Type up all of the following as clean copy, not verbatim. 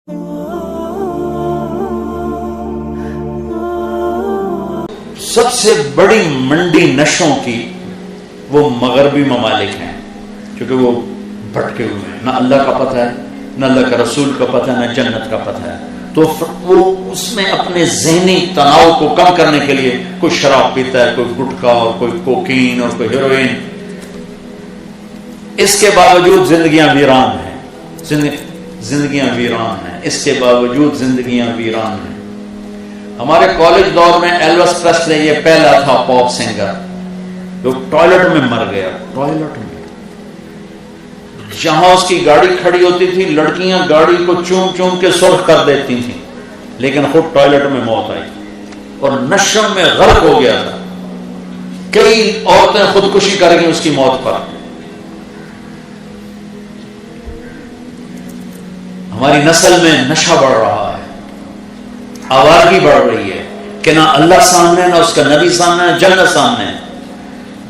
سب سے بڑی منڈی نشوں کی وہ مغربی ممالک ہیں، کیونکہ وہ بھٹکے ہوئے ہیں، نہ اللہ کا پتہ ہے، نہ اللہ کا رسول کا پتہ ہے، نہ جنت کا پتہ ہے، تو وہ اس میں اپنے ذہنی تناؤ کو کم کرنے کے لیے کوئی شراب پیتا ہے، کوئی گٹکا اور کوئی کوکین اور کوئی ہیروئن۔ اس کے باوجود زندگیاں ویران ہیں، زندگیاں ویران ہیں، اس کے باوجود زندگیاں ویران ہیں۔ ہمارے کالج دور میں ایلوس پریسلے یہ پہلا تھا پاپ سنگر جو ٹوائلٹ میں مر گیا، ٹوائلٹ میں۔ جہاں اس کی گاڑی کھڑی ہوتی تھی لڑکیاں گاڑی کو چوم چوم کے سرخ کر دیتی تھیں، لیکن خود ٹوائلٹ میں موت آئی اور نشوں میں غرق ہو گیا تھا۔ کئی عورتیں خودکشی کر گئی اس کی موت پر۔ ہماری نسل میں نشہ بڑھ رہا ہے، آوارگی بڑھ رہی ہے کہ نہ اللہ سامنے، نہ اس کا نبی سامنے، نہ جنت سامنے۔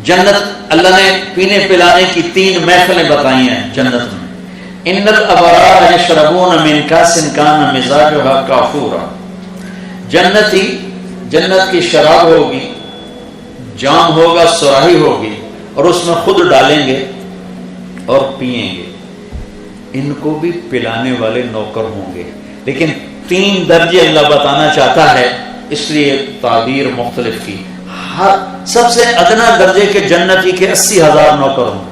جنت اللہ نے پینے پلانے کی 3 محفلیں بتائی ہیں جنت میں۔ ان الابرار یشربون من کاس کان مزاجها کافورا۔ جنت کی شراب ہوگی، جام ہوگا، سراہی ہوگی، اور اس میں خود ڈالیں گے اور پئیں گے۔ ان کو بھی پلانے والے نوکر ہوں گے، لیکن 3 درجے اللہ بتانا چاہتا ہے، اس لیے تعبیر مختلف کی۔ سب سے ادنا درجے کے جنتی کے 80,000 نوکر ہوں گے،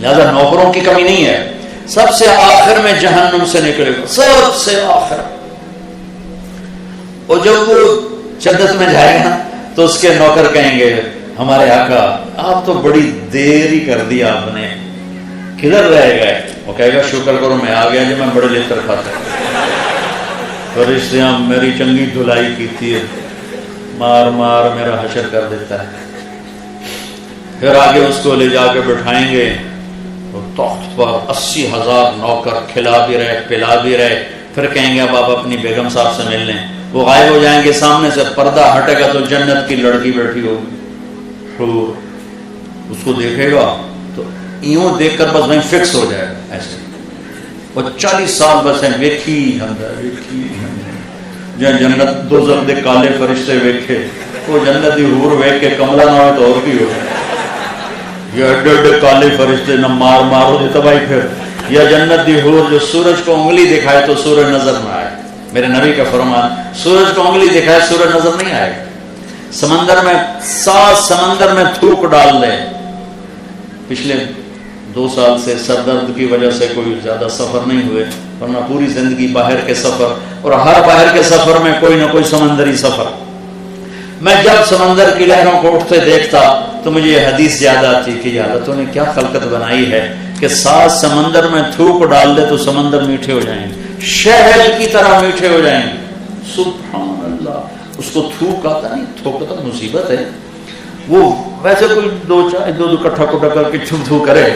لہذا نوکروں کی کمی نہیں ہے۔ سب سے آخر میں جہنم سے نکلے گا، سب سے آخر، اور جب وہ جنت میں جائے گا تو اس کے نوکر کہیں گے ہمارے آقا آپ تو بڑی دیر ہی کر دی، آپ نے کدھر رہ گئے؟ وہ کہے گا شکر کرو میں آ گیا جی، میں بڑے لطر کھاتا فرشتیاں میری چنگی دھلائی کی تھی، مار مار میرا حشر کر دیتا ہے۔ پھر آگے اس کو لے جا کے بٹھائیں گے تو تخت پر 80,000 نوکر کھلا بھی رہے پلا بھی رہے۔ پھر کہیں گے اب آپ اپنی بیگم صاحب سے مل لیں، وہ غائب ہو جائیں گے، سامنے سے پردہ ہٹے گا تو جنت کی لڑکی بیٹھی ہوگی، حور، اس کو دیکھے گا تو یوں دیکھ کر بس وہیں فکس ہو جائے گا ایسے، وہ 40 سال بس ہیں ویکھی جہاں جنت دوزخ دے کالے فرشتے ویکھے، وہ جنت دی حور ویکھ کے کملا نہ ہوئے تو اور کی ہو، یہ اڈے اڈے کالے فرشتے نہ مار مار ہو تباہی۔ پھر یا جنت دی حور جو سورج کو انگلی دکھائے تو سورج نظر نہ آئے، میرے نبی کا فرمان، سورج کو انگلی دکھائے سورج نظر نہیں آئے گا۔ سمندر میں 7 سمندر میں تھوک ڈال دے۔ پچھلے 2 سال سے سر درد کی وجہ سے کوئی زیادہ سفر نہیں ہوئے، ورنہ پوری زندگی باہر کے سفر، اور ہر باہر کے سفر میں کوئی نہ کوئی سمندری سفر۔ میں جب سمندر کی لہروں کو اٹھتے دیکھتا تو مجھے یہ حدیث یاد آتی کہ یا اللہ تو نے کیا خلقت بنائی ہے کہ 7 سمندر میں تھوک ڈال دے تو سمندر میٹھے ہو جائیں گے، شہد کی طرح میٹھے ہو جائیں گے۔ سبحان اللہ، اس کو تھوک آتا نہیں، تھوک تو مصیبت ہے، وہ ویسے کوئی 2 کٹھا کٹھا کر کے چھم چھو کرے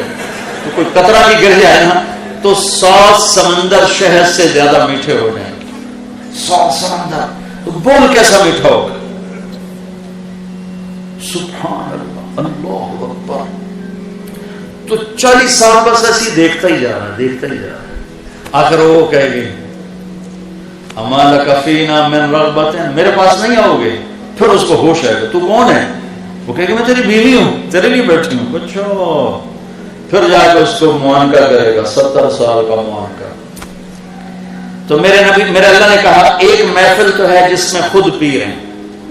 تو کوئی قطرہ بھی گر جائے نا تو 7 سمندر شہد سے زیادہ میٹھے ہو جائیں گے۔ 7 سمندر تو بول کیسا میٹھا ہوگا؟ سبحان اللہ، اللہ اکبر۔ تو 40 سال بس ایسی دیکھتا ہی جا رہا، آخر وہ کہے گی اما لک فینا من رغبت، میرے پاس نہیں آؤ گے؟ پھر اس کو ہوش آئے گا، تو کون ہے؟ وہ کہے گا میں تیری بیوی ہوں، تیرے لیے بیٹھی ہوں۔ اچھا، پھر جا کے اس کو معانقہ کرے گا، 70 سال کا معانقہ۔ تو میرے اللہ نے کہا ایک محفل تو ہے جس میں خود پی رہے ہیں،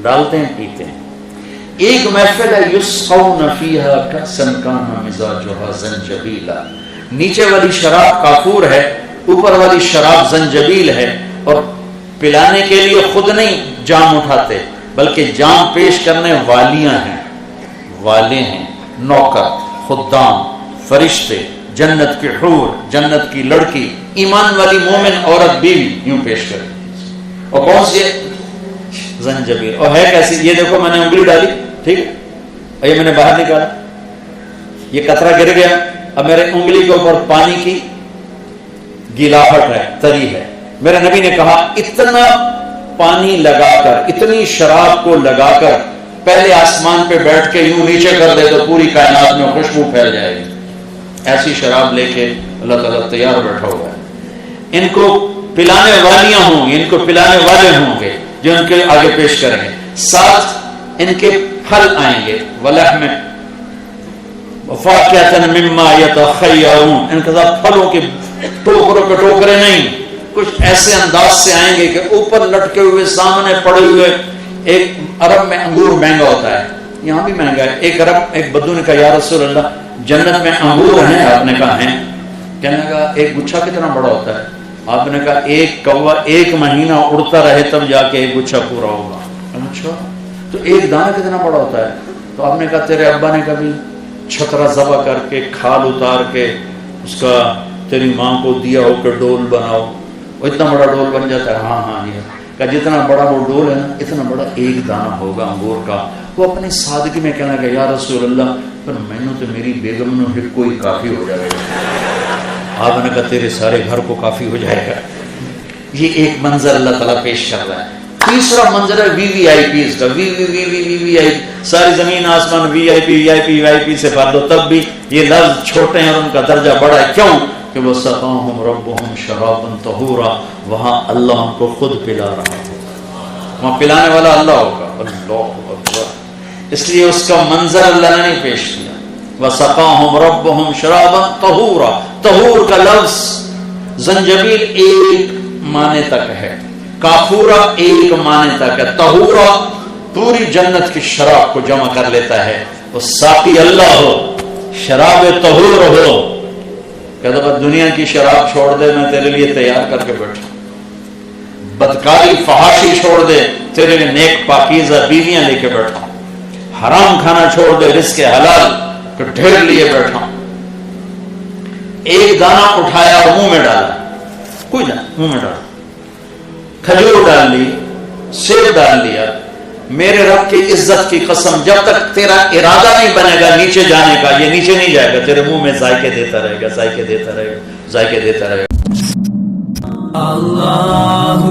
ڈالتے ہیں پیتے ہیں، ایک محفل ہے یسقون فیہا کأسا کان مزاجہا زنجبیلا، نیچے والی شراب کافور ہے، اوپر والی شراب زنجبیل ہے، اور پلانے کے لیے خود نہیں جام اٹھاتے بلکہ جام پیش کرنے والیاں ہیں، والے ہیں، نوکر، خدام، فرشتے، جنت کی حور، جنت کی لڑکی، ایمان والی مومن عورت بیوی یوں پیش کرے۔ اور کون سی زنجبیل، اور ہے کیسی؟ یہ دیکھو میں نے انگلی ڈالی، ٹھیک ہے، اور یہ میں نے باہر نکالا، یہ قطرہ گر گیا، اب میرے انگلی کے اوپر پانی کی گلاہٹ ہے، تری ہے۔ میرے نبی نے کہا اتنا پانی لگا کر، اتنی شراب کو لگا کر پہلے آسمان پہ بیٹھ کے یوں نیچے کر دے تو پوری کائنات میں خوشبو پھیل جائے گی۔ ایسی شراب لے کے اللہ تعالیٰ تیار بیٹھا ہوا ہے۔ ان کو پلانے والیاں ہوں گی، ان کو پلانے والے ہوں گے جو ان کے آگے پیش کریں گے، ساتھ ان کے پھل آئیں گے، وَلَحْمٍ وَفَاكِهَةٍ مِمَّا يَتَخَيَّرُونَ، ان کے ساتھ پھلوں کے ٹوکروں کے ٹوکرے نہیں، کچھ ایسے انداز سے آئیں گے کہ اوپر لٹکے ہوئے سامنے پڑے ہوئے. ایک عرب میں انگور مہنگا ہوتا ہے، یہاں بھی مہنگا ہے. ایک بدو نے کہا یا رسول اللہ جنت میں انگور ہیں؟ آپ نے کہا ہیں. کہنے لگا ایک گچھا کتنا بڑا ہوتا ہے؟ آپ نے کہا ایک کوا 1 مہینہ اڑتا رہے تب جا کے ایک گچھا پورا ہوگا. اچھا تو ایک دانہ کتنا بڑا ہوتا ہے؟ تو آپ نے کہا تیرے ابا نے کبھی چھترا ذبح کر کے کھال اتار کے اس کا تیری ماں کو دیا ہو کہ ڈول بناؤ، وہ اتنا بڑا ڈول بن جاتا ہے؟ ہاں ہاں یہ کہ جتنا بڑا وہ ڈول ہے نا اتنا بڑا ایک دانہ ہوگا انگور کا. وہ اپنی سادگی میں کہنا کہ یا رسول اللہ پر مینوں تو میری بیگم نو ہی کوئی کافی ہو جائے گا. آپ نے کہا تیرے سارے گھر کو کافی ہو جائے گا. یہ ایک منظر اللہ تعالیٰ پیش کر رہا ہے. تیسرا منظر ہے وی وی آئی پیز کا. وی وی وی وی وی وی آئی، ساری زمین آسمان وی آئی پی وی آئی پی وی آئی پی سے پڑھ دو تب بھی یہ لفظ چھوٹے ہیں اور ان کا درجہ بڑا ہے. کیوں کہ وہ سقاہم ربہم شرابا طہورا، وہاں اللہ ہم کو خود پلا رہا ہوگا، وہاں پلانے والا اللہ ہوگا. اللہ اکبر. اس لیے اس کا منظر اللہ نے نہیں پیش کیا. وَسَقَاهُمْ رَبُّهُمْ شَرَابًا طَهُورًا. طہور کا لفظ زنجبیل ایک معنی تک ہے، کافورا ایک معنی تک ہے، طہورا پوری جنت کی شراب کو جمع کر لیتا ہے. وہ ساقی اللہ ہو، شراب طہور ہو، کہتا بس دنیا کی شراب چھوڑ دے میں تیرے لیے تیار کر کے بیٹھا، بدکاری فحاشی چھوڑ دے تیرے لیے نیک پاکیزہ بیویاں لے کے بیٹھا، حرام کھانا چھوڑ دے رزق حلال کہ ڈھیر لیے بیٹھا. ایک دانہ اٹھایا اور منہ میں ڈالا، کوئی نہ منہ میں ڈالا، کھجور ڈال لی، سیب ڈال لیا. میرے رب کی عزت کی قسم جب تک تیرا ارادہ نہیں بنے گا نیچے جانے کا یہ نیچے نہیں جائے گا. تیرے منہ میں ذائقے دیتا رہے گا، ذائقے دیتا رہے گا، ذائقے دیتا رہے گا. اللہ